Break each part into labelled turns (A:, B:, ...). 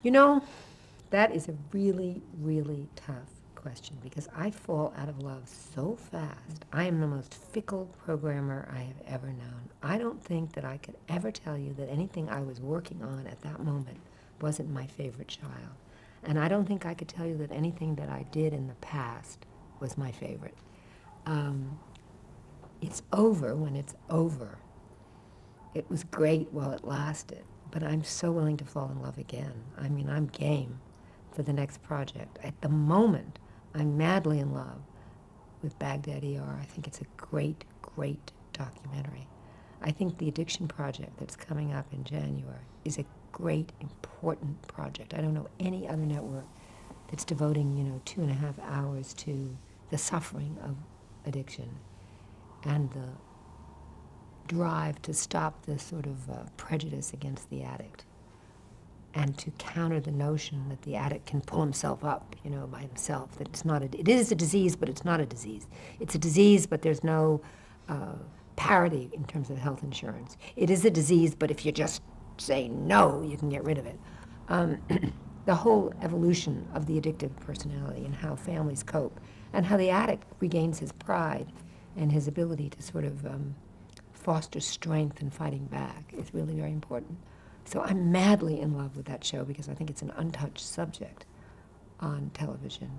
A: You know, that is a really, really tough question because I fall out of love so fast. I am the most fickle programmer I have ever known. I don't think that I could ever tell you that anything I was working on at that moment wasn't my favorite child. And I don't think I could tell you that anything that I did in the past was my favorite. Um, it's over when it's over. It was great while it lasted, but I'm so willing to fall in love again. I mean, I'm game for the next project. At the moment, I'm madly in love with Baghdad ER. I think it's a great, great documentary. I think the Addiction Project that's coming up in January is a great, important project. I don't know any other network that's devoting, 2.5 hours to the suffering of addiction and the drive to stop this sort of prejudice against the addict and to counter the notion that the addict can pull himself up, by himself, that it's not it is a disease, but it's not a disease. It's a disease, but there's no parity in terms of health insurance. It is a disease, but if you just say no, you can get rid of it. The whole evolution of the addictive personality and how families cope and how the addict regains his pride and his ability to sort of foster strength in fighting back is really very important. So I'm madly in love with that show because I think it's an untouched subject on television.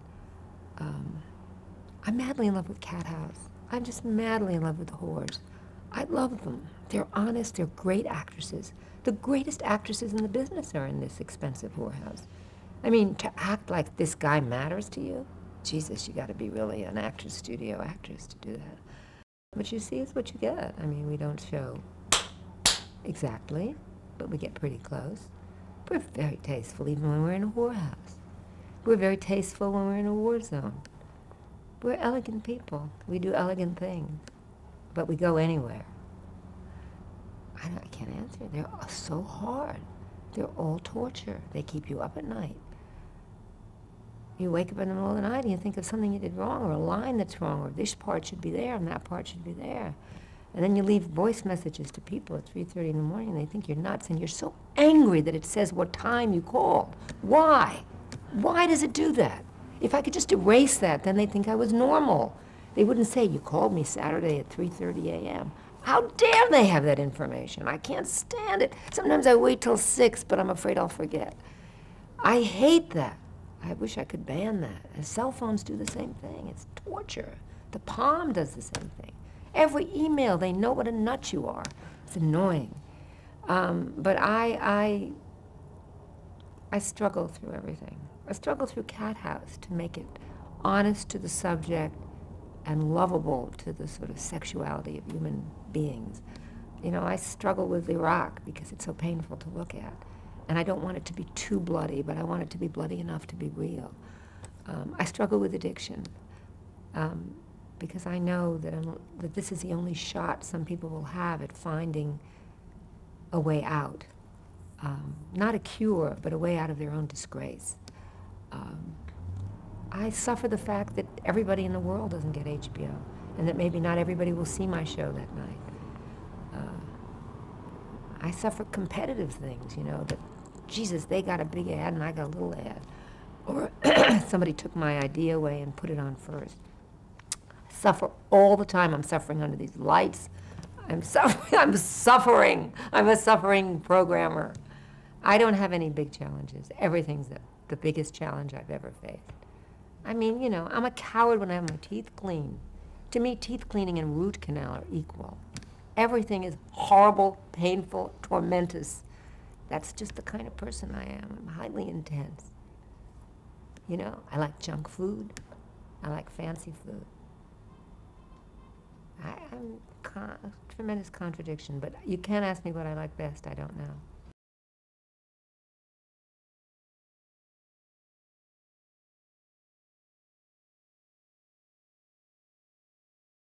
A: I'm madly in love with Cathouse. I'm just madly in love with the whores. I love them. They're honest, they're great actresses. The greatest actresses in the business are in this expensive whorehouse. I mean, to act like this guy matters to you? Jesus, you gotta be really an actress, studio actress to do that. What you see is what you get. I mean, we don't show exactly, but we get pretty close. We're very tasteful even when we're in a whorehouse. We're very tasteful when we're in a war zone. We're elegant people. We do elegant things, but we go anywhere. I can't answer. They're so hard. They're all torture. They keep you up at night. You wake up in the middle of the night and you think of something you did wrong, or a line that's wrong, or this part should be there and that part should be there. And then you leave voice messages to people at 3:30 in the morning and they think you're nuts, and you're so angry that it says what time you called. Why? Why does it do that? If I could just erase that, then they'd think I was normal. They wouldn't say, you called me Saturday at 3:30 a.m. How dare they have that information? I can't stand it. Sometimes I wait till 6, but I'm afraid I'll forget. I hate that. I wish I could ban that. And cell phones do the same thing. It's torture. The Palm does the same thing. Every email, they know what a nut you are. It's annoying. But I struggle through everything. I struggle through Cathouse to make it honest to the subject and lovable to the sort of sexuality of human beings. I struggle with Iraq because it's so painful to look at. And I don't want it to be too bloody, but I want it to be bloody enough to be real. I struggle with addiction because I know that this is the only shot some people will have at finding a way out. Not a cure, but a way out of their own disgrace. I suffer the fact that everybody in the world doesn't get HBO, and that maybe not everybody will see my show that night. I suffer competitive things, that, Jesus, they got a big ad and I got a little ad. Or somebody took my idea away and put it on first. I suffer all the time. I'm suffering under these lights. I'm suffering. I'm a suffering programmer. I don't have any big challenges. Everything's the biggest challenge I've ever faced. I mean, I'm a coward when I have my teeth cleaned. To me, teeth cleaning and root canal are equal. Everything is horrible, painful, tormentous. That's just the kind of person I am. I'm highly intense. I like junk food. I like fancy food. I'm a tremendous contradiction, but you can't ask me what I like best. I don't know.